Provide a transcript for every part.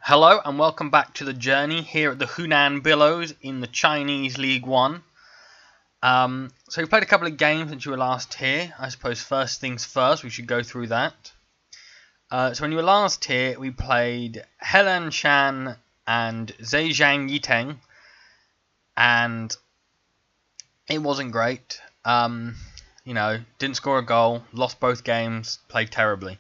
Hello and welcome back to the journey here at the Hunan Billows in the Chinese League One. So we played a couple of games since you were last here. I suppose first things first, we should go through that. So when you were last here, we played Helan Shan and Zhejiang Yiteng, and it wasn't great. Didn't score a goal, lost both games, played terribly.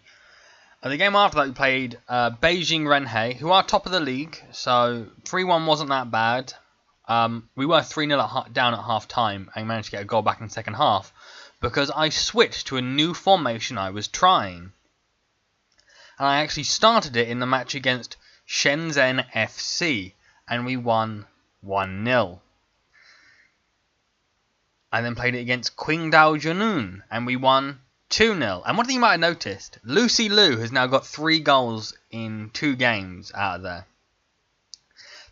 The game after that we played Beijing Renhe, who are top of the league, so 3-1 wasn't that bad. We were 3-0 down at half time and managed to get a goal back in the second half because I switched to a new formation I was trying. And I actually started it in the match against Shenzhen FC and we won 1-0. I then played it against Qingdao Junun and we won 2-0. And one thing you might have noticed, Lucy Liu has now got 3 goals in 2 games out of there.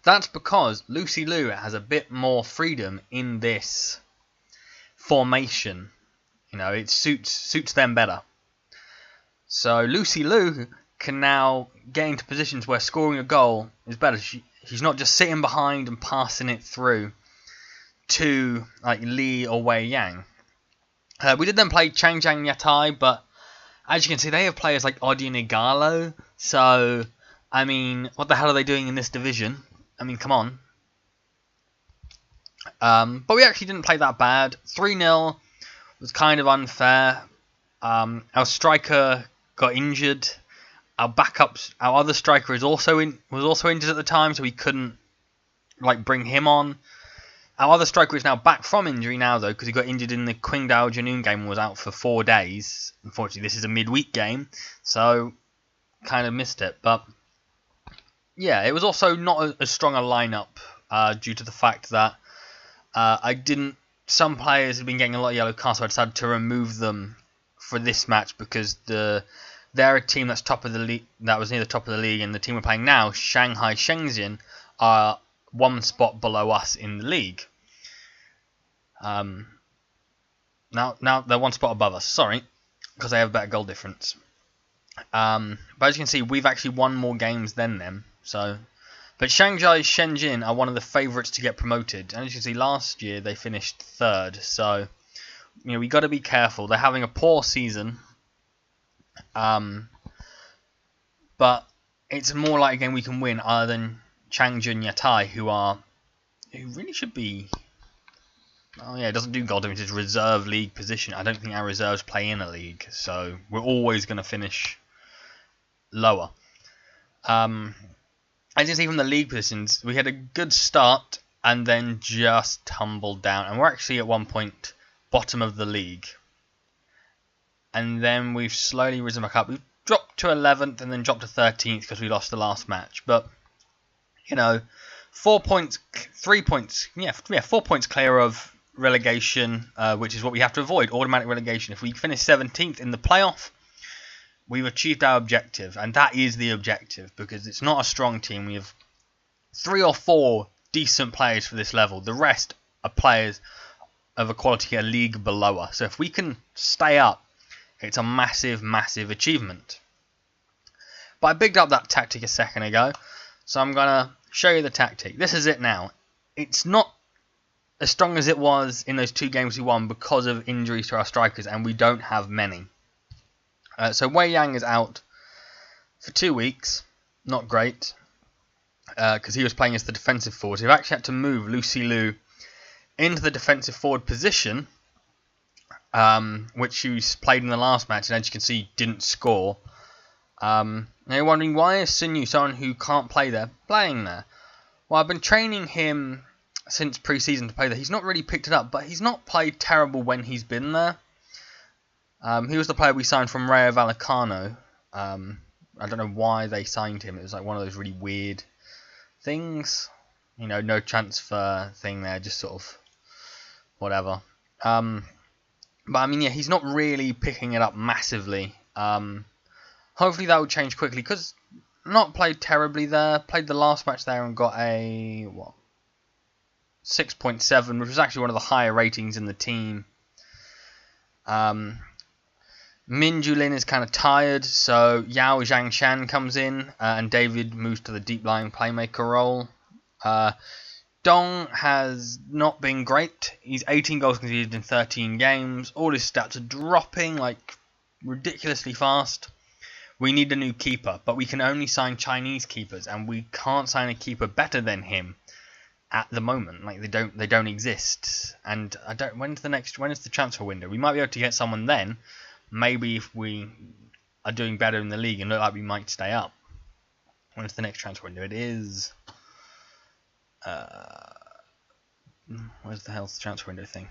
That's because Lucy Liu has a bit more freedom in this formation. You know, it suits them better. So Lucy Liu can now get into positions where scoring a goal is better. She's not just sitting behind and passing it through to like Li or Wei Yang. We did then play Changjiang Yatai, but as you can see, they have players like Odion Igalo. So, I mean, what the hell are they doing in this division? I mean, come on. But we actually didn't play that bad. 3-0 was kind of unfair. Our striker got injured. Our other striker was also injured at the time, so we couldn't bring him on. Our other striker is now back from injury now, though, because he got injured in the Qingdao Junun game and was out for 4 days. Unfortunately, this is a midweek game, so kind of missed it. But, yeah, it was also not as strong a lineup due to the fact that some players have been getting a lot of yellow cards, so I decided to remove them for this match because they're a team that's top of the league, that was near the top of the league, and the team we're playing now, Shanghai Shenzhen, are 1 spot below us in the league. Now they're 1 spot above us, sorry, because they have a better goal difference. But as you can see, we've actually won more games than them. But Shanghai Shenzhen are one of the favourites to get promoted. And as you can see, last year they finished 3rd. So, we got to be careful. They're having a poor season. But it's more like a game we can win other than Changjiang Yatai, who really should be. Oh yeah, it doesn't do gold damage. It's reserve league position. I don't think our reserves play in a league, so we're always going to finish lower. As you can see from the league positions, we had a good start and then just tumbled down, and we're actually at one point bottom of the league. And then we've slowly risen back up. We've dropped to 11th and then dropped to 13th because we lost the last match, but 4 points clear of relegation, which is what we have to avoid, automatic relegation. If we finish 17th in the playoff, we've achieved our objective, and that is the objective because it's not a strong team. We have 3 or 4 decent players for this level. The rest are players of a quality a league below us. So if we can stay up, it's a massive, massive achievement. But I bigged up that tactic a second ago, so I'm going to show you the tactic. This is it now. It's not as strong as it was in those 2 games we won because of injuries to our strikers, and we don't have many. So Wei Yang is out for 2 weeks. Not great, because he was playing as the defensive forward. So we've actually had to move Lucy Liu into the defensive forward position, which she played in the last match, and as you can see, didn't score. Now you're wondering, why is Sun Yu, someone who can't play there, playing there? Well, I've been training him since pre-season to play there. He's not really picked it up, but he's not played terrible when he's been there. He was the player we signed from Rayo Vallecano. I don't know why they signed him. It was like one of those really weird things. No transfer thing there, just sort of whatever. But I mean, yeah, he's not really picking it up massively. Hopefully that will change quickly, because not played terribly there. Played the last match there and got a 6.7, which was actually one of the higher ratings in the team. Min Julin is kind of tired, so Yao Zhangshan comes in, and David moves to the deep-lying playmaker role. Dong has not been great. He's 18 goals conceded in 13 games. All his stats are dropping like ridiculously fast. We need a new keeper, but we can only sign Chinese keepers, and we can't sign a keeper better than him at the moment. Like they don't exist. And I don't. When is the transfer window? We might be able to get someone then. Maybe if we are doing better in the league and look like we might stay up. When is the next transfer window? It is. Where's the hell's the transfer window thing?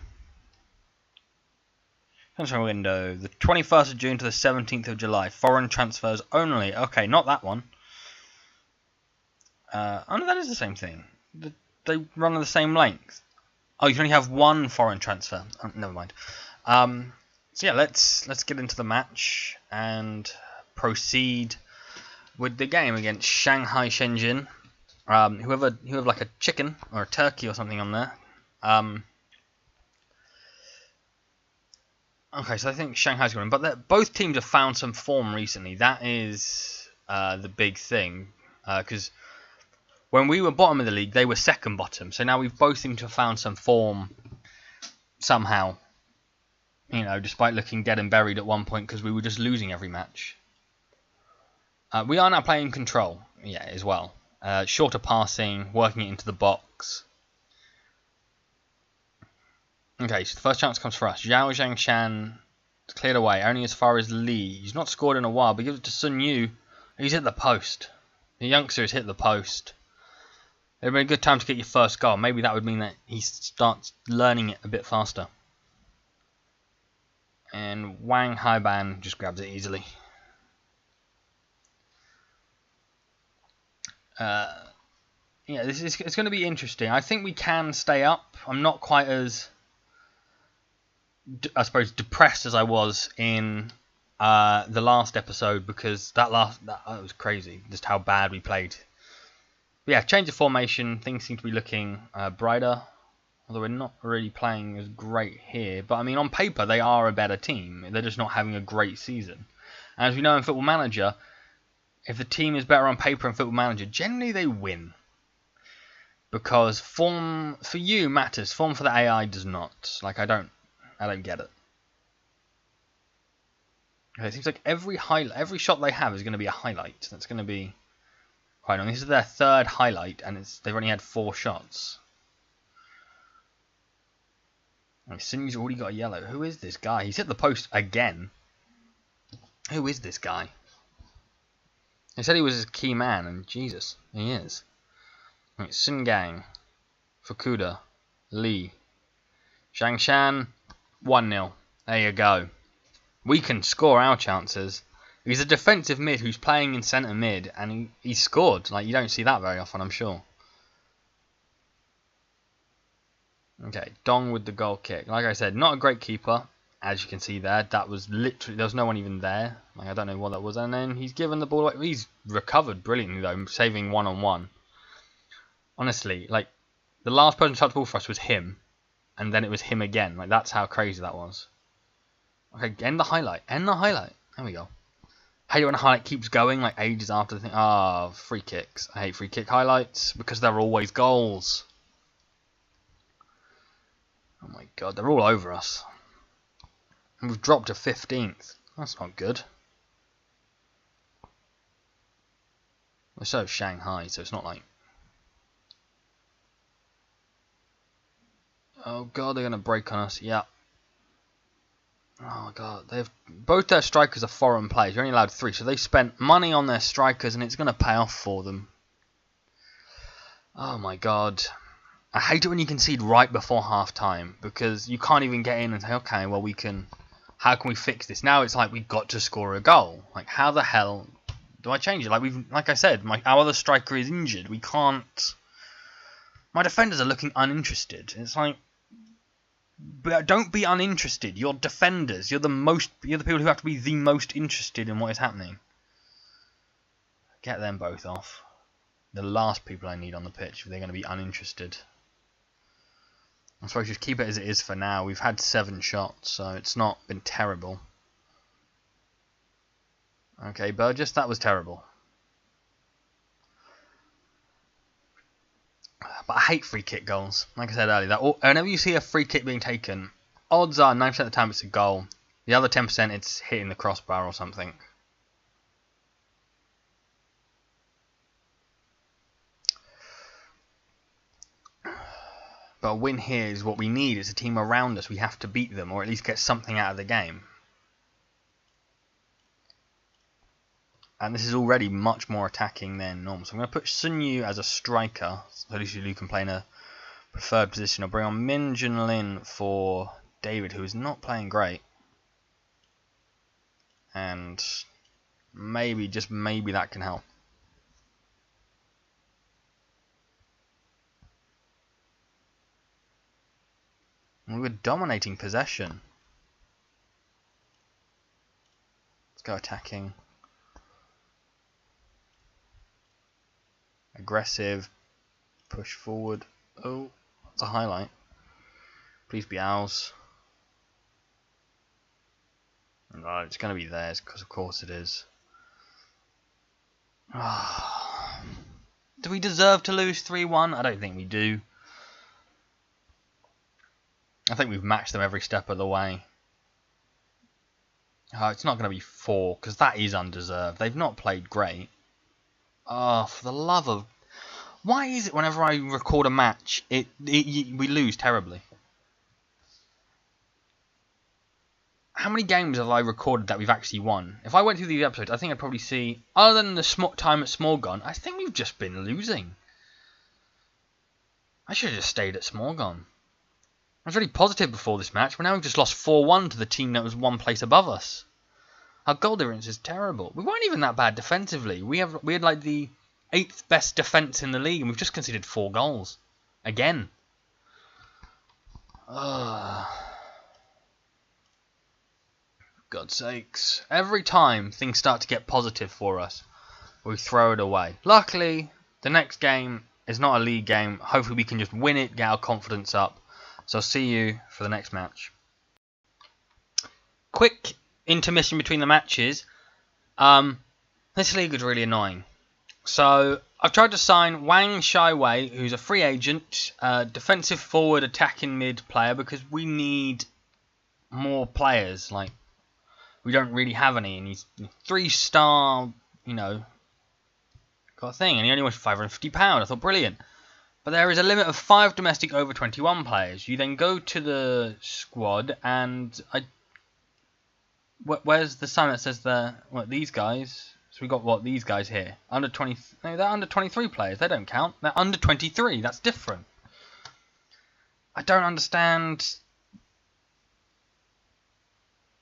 Transfer window, the 21st of June to the 17th of July. Foreign transfers only. Okay, not that one. Oh no, that is the same thing. They run at the same length. Oh, you can only have one foreign transfer. Oh, never mind. So yeah, let's get into the match and proceed with the game against Shanghai Shenzhen. Whoever like a chicken or a turkey or something on there. Okay, so I think Shanghai's going to win, but both teams have found some form recently. That is the big thing, because when we were bottom of the league, they were second bottom. So now we've both seemed to have found some form somehow. You know, despite looking dead and buried at one point because we were just losing every match. We are now playing control, yeah, as well. Shorter passing, working it into the box. Okay, so the first chance comes for us. Zhao Zhangshan cleared away, only as far as Li. He's not scored in a while, but gives it to Sun Yu. He's hit the post. The youngster has hit the post. It would be a good time to get your first goal. Maybe that would mean that he starts learning it a bit faster. And Wang Haiban just grabs it easily. Yeah, it's going to be interesting. I think we can stay up. I'm not quite as, I suppose, depressed as I was in the last episode, because that was crazy, just how bad we played. But yeah, change of formation, things seem to be looking brighter, although we're not really playing as great here. But I mean, on paper they are a better team, they're just not having a great season. And as we know in Football Manager, if the team is better on paper in Football Manager, generally they win. Because form for you matters, form for the AI does not. Like, I don't get it. Okay, it seems like every shot they have is going to be a highlight. That's going to be quite long. This is their third highlight, and they've only had 4 shots. Sinyu's already got a yellow. Who is this guy? He's hit the post again. Who is this guy? They said he was a key man, and Jesus, he is. Right, Sun Gang, Fukuda, Li, Zhangshan, 1-0. There you go. We can score our chances. He's a defensive mid who's playing in centre mid, and he scored. Like, you don't see that very often, I'm sure. Okay, Dong with the goal kick. Like I said, not a great keeper, as you can see there. That was literally, there was no one even there. Like, I don't know what that was. And then he's given the ball away. He's recovered brilliantly though, saving one-on-one. Honestly, like, the last person to touch the ball for us was him, and then it was him again. Like, that's how crazy that was. Okay, end the highlight. End the highlight. There we go. Hate it when a highlight keeps going, like, ages after the thing. Ah, free kicks. I hate free kick highlights because they're always goals. Oh my god, they're all over us. And we've dropped to 15th. That's not good. We're so Shanghai, so it's not like... Oh god, they're going to break on us. Yeah. Oh god, both their strikers are foreign players. You're only allowed 3, so they spent money on their strikers, and it's going to pay off for them. Oh my god. I hate it when you concede right before half time, because you can't even get in and say, okay, well, how can we fix this? Now it's like we've got to score a goal. Like, how the hell do I change it? Like I said, our other striker is injured. We can't. My defenders are looking uninterested. It's like, but don't be uninterested. You're defenders. You're the people who have to be the most interested in what is happening. Get them both off. The last people I need on the pitch if they're going to be uninterested. I suppose just keep it as it is for now. We've had 7 shots, so it's not been terrible. Okay, Burgess, that was terrible. But I hate free kick goals. Like I said earlier, that whenever you see a free kick being taken, odds are 9% of the time it's a goal. The other 10% it's hitting the crossbar or something. But a win here is what we need. It's a team around us. We have to beat them or at least get something out of the game. And this is already much more attacking than normal. So I'm going to put Sun Yu as a striker. So at least Lu can play in a preferred position. I'll bring on Min Jun Lin for David, who is not playing great. And maybe, just maybe, that can help. And we're dominating possession. Let's go attacking. Aggressive. Push forward. Oh, that's a highlight. Please be ours. No, it's going to be theirs, because of course it is. Do we deserve to lose 3-1? I don't think we do. I think we've matched them every step of the way. It's not going to be 4, because that is undeserved. They've not played great. Oh, for the love of... Why is it whenever I record a match, we lose terribly? How many games have I recorded that we've actually won? If I went through these episodes, I think I'd probably see, other than the time at Small Gun, I think we've just been losing. I should have just stayed at Small Gun. I was really positive before this match, but now we've just lost 4-1 to the team that was one place above us. Our goal difference is terrible. We weren't even that bad defensively. We had like the 8th best defence in the league, and we've just conceded 4 goals. Again. God's sakes. Every time things start to get positive for us, we throw it away. Luckily, the next game is not a league game. Hopefully we can just win it, get our confidence up. So I'll see you for the next match. Quick intermission between the matches. This league is really annoying. So I've tried to sign Wang Shaiwei, who's a free agent, defensive forward, attacking mid player, because we need more players. Like, we don't really have any, and he's 3-star, you know, got a thing, and he only wants £550. I thought, brilliant. But there is a limit of 5 domestic over 21 players. You then go to the squad, and where's the sign that says these guys? So we got these guys here, under 20. No, they're under 23 players. They don't count. They're under 23. That's different. I don't understand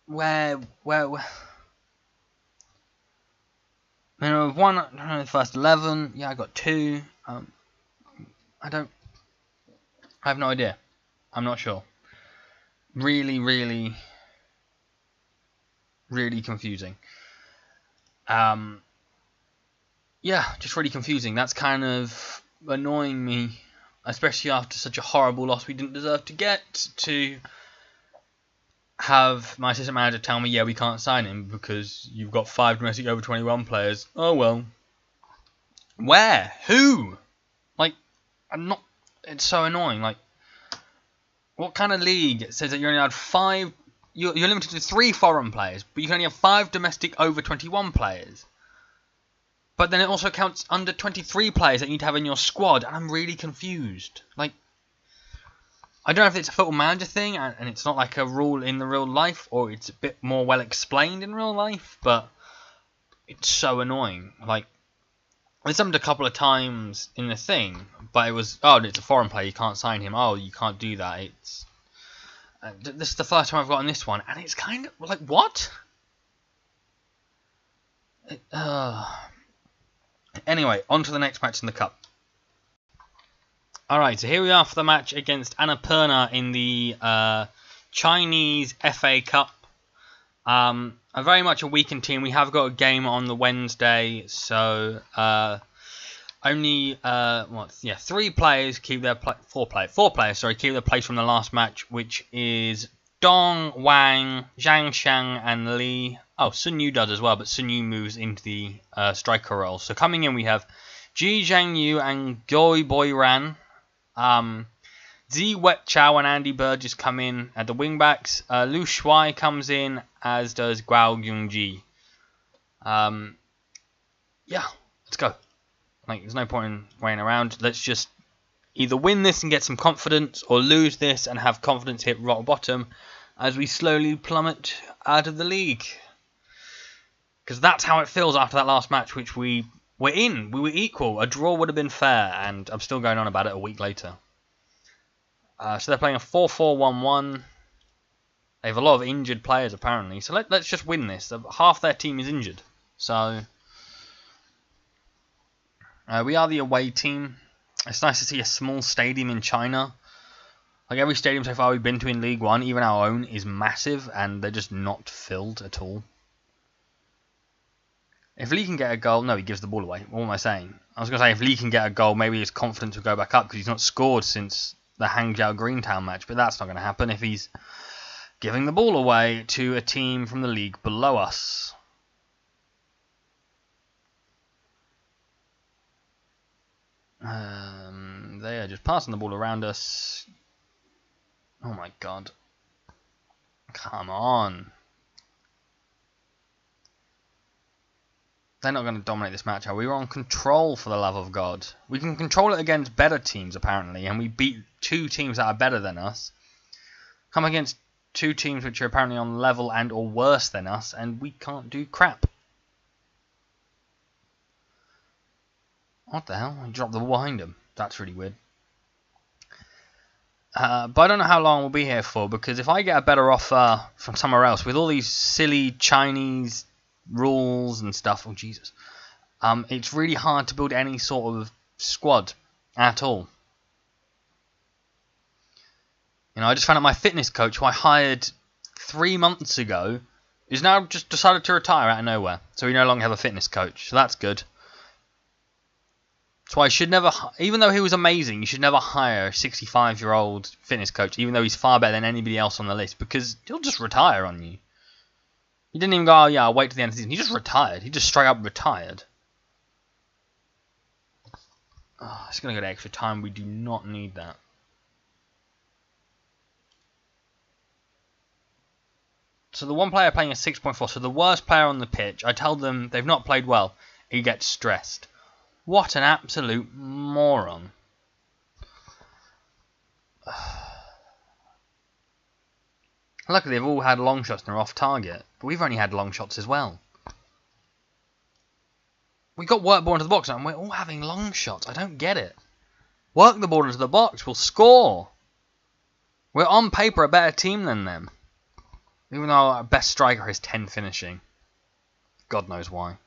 where. I mean, one, I don't know, the first 11. Yeah, I got 2. I have no idea. I'm not sure. Really, really, really confusing. Yeah, just really confusing. That's kind of annoying me, especially after such a horrible loss we didn't deserve to get, to have my assistant manager tell me, yeah, we can't sign him because you've got 5 domestic over 21 players. Oh well. Where? Who? Like, it's so annoying. Like, what kind of league says that you're only allowed 5? You're limited to 3 foreign players, but you can only have 5 domestic over 21 players. But then it also counts under 23 players that you need to have in your squad, and I'm really confused. Like, I don't know if it's a Football Manager thing, and it's not like a rule in the real life, or it's a bit more well explained in real life, but it's so annoying. Like, it's happened a couple of times in the thing, but it was, oh, it's a foreign player, you can't sign him. Oh, you can't do that. It's this is the first time I've gotten this one, and it's kind of like, what? Anyway, on to the next match in the cup. Alright, so here we are for the match against Annapurna in the Chinese FA Cup. A very much a weakened team. We have got a game on the Wednesday, so only 3 players keep their 4 players keep their place from the last match, which is Dong, Wang, Zhang Xiang, and Li. Oh, Sun Yu does as well, but Sun Yu moves into the striker role. So coming in, we have Ji Zhang Yu and Goi Boy Ran. Zi Wet Chow and Andy Burgess come in at the wingbacks. Lu Shuai comes in, as does Guao Yongji. Yeah, let's go. Like, there's no point in waiting around. Let's just either win this and get some confidence, or lose this and have confidence hit rock bottom as we slowly plummet out of the league. Because that's how it feels after that last match, which we were in. We were equal. A draw would have been fair, and I'm still going on about it a week later. So they're playing a 4-4-1-1. They have a lot of injured players, apparently. So let's just win this. Half their team is injured. So we are the away team. It's nice to see a small stadium in China. Like, every stadium so far we've been to in League One, even our own, is massive, and they're just not filled at all. If Lee can get a goal... No, he gives the ball away. What am I saying? I was going to say, if Lee can get a goal, maybe his confidence will go back up, because he's not scored since the Hangzhou Greentown match. But that's not going to happen if he's giving the ball away to a team from the league below us. They are just passing the ball around us. Oh my god. Come on. They're not going to dominate this match, are we? We're on control, for the love of God. We can control it against better teams, apparently, and we beat 2 teams that are better than us. Come against 2 teams which are apparently on level and or worse than us, and we can't do crap. What the hell? I dropped the ball behind him. That's really weird. But I don't know how long we'll be here for, because if I get a better offer from somewhere else, with all these silly Chinese rules and stuff, oh Jesus, it's really hard to build any sort of squad at all. You know, I just found out my fitness coach, who I hired 3 months ago, is now just decided to retire out of nowhere. So we no longer have a fitness coach, so that's good. So I should never, even though he was amazing, you should never hire a 65-year-old fitness coach, even though he's far better than anybody else on the list, because he'll just retire on you. He didn't even go, oh yeah, I'll wait to the end of the season. He just retired. He just straight up retired. Oh, it's going to go to extra time. We do not need that. So the one player playing a 6.4, so the worst player on the pitch, I tell them they've not played well, he gets stressed. What an absolute moron. Luckily, they've all had long shots and are off target, but we've only had long shots as well. We got work ball into the box and we're all having long shots. I don't get it. Work the ball into the box, we'll score. We're on paper a better team than them. Even though our best striker is 10 finishing. God knows why.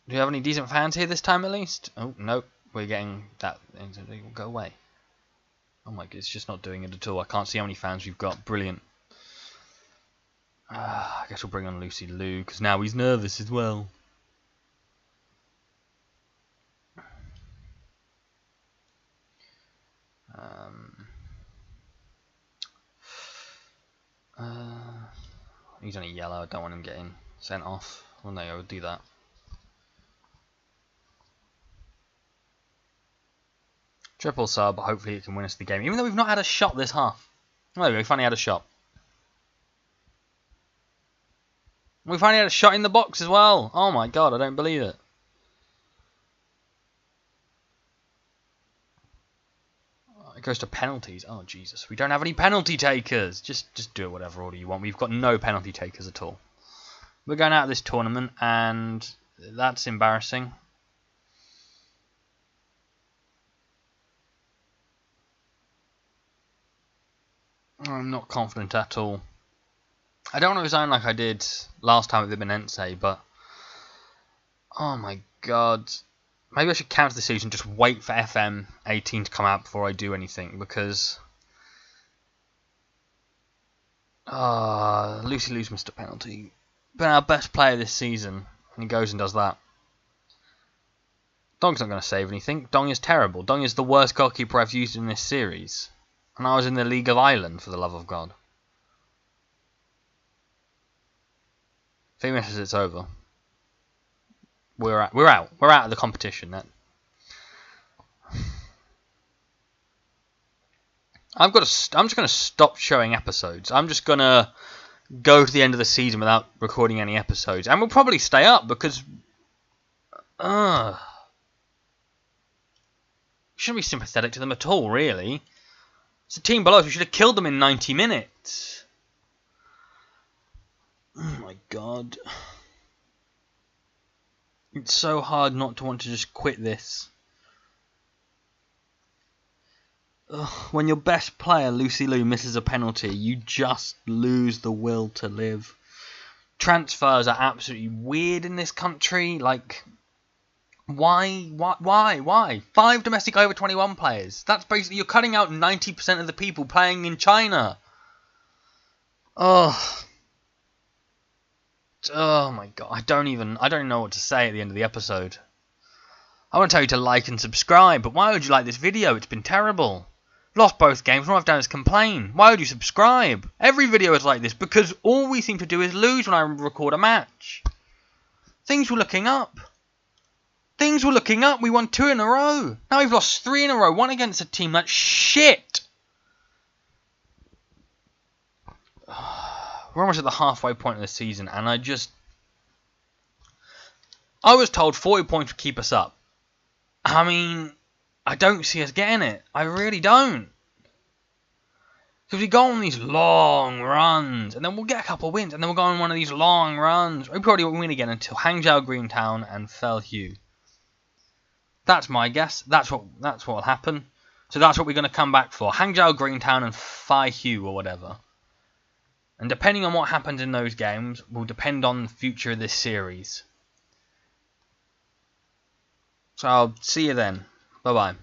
Do you have any decent fans here this time at least? Oh, nope. We're getting that. Go away. Oh my god, it's just not doing it at all. I can't see how many fans we've got. Brilliant. I guess we'll bring on Lucy Liu, because now he's nervous as well. He's only yellow. I don't want him getting sent off. Well, no, I would do that. Triple sub, hopefully it can win us the game. Even though we've not had a shot this half. Oh, we finally had a shot. We finally had a shot in the box as well. Oh my god, I don't believe it. It goes to penalties. Oh Jesus, we don't have any penalty takers. Just do it whatever order you want. We've got no penalty takers at all. We're going out of this tournament, and that's embarrassing. I'm not confident at all. I don't want to resign like I did last time with Ibonense, but oh my god. Maybe I should cancel the season, just wait for FM18 to come out before I do anything, because Lucy Liu's missed a penalty. Been our best player this season, and he goes and does that. Dong's not going to save anything. Dong is terrible. Dong is the worst goalkeeper I've used in this series. And I was in the League of Ireland, for the love of God. If he misses, it's over. We're out. We're out of the competition. Then. I'm just going to stop showing episodes. I'm just going to go to the end of the season without recording any episodes, and we'll probably stay up because shouldn't be sympathetic to them at all, really. It's a team below us. We should have killed them in 90 minutes. Oh my god. It's so hard not to want to just quit this. Ugh, when your best player, Lucy Liu, misses a penalty, you just lose the will to live. Transfers are absolutely weird in this country. Like, why? 5 domestic over 21 players. That's basically, you're cutting out 90% of the people playing in China. Oh my god, I don't know what to say at the end of the episode. I want to tell you to like and subscribe, but why would you like this video? It's been terrible. Lost both games, all I've done is complain. Why would you subscribe? Every video is like this because all we seem to do is lose when I record a match. Things were looking up. We won 2 in a row. Now we've lost 3 in a row. 1 against a team that's shit. We're almost at the halfway point of the season, and I was told 40 points would keep us up. I mean, I don't see us getting it. I really don't. Because we go on these long runs, and then we'll get a couple of wins, and then we'll go on one of these long runs. We probably won't win again until Hangzhou, Greentown, and Felhu. That's my guess. That's what will happen. So that's what we're going to come back for. Hangzhou, Greentown, and Felhu, or whatever. And depending on what happens in those games will depend on the future of this series. So I'll see you then. Bye-bye.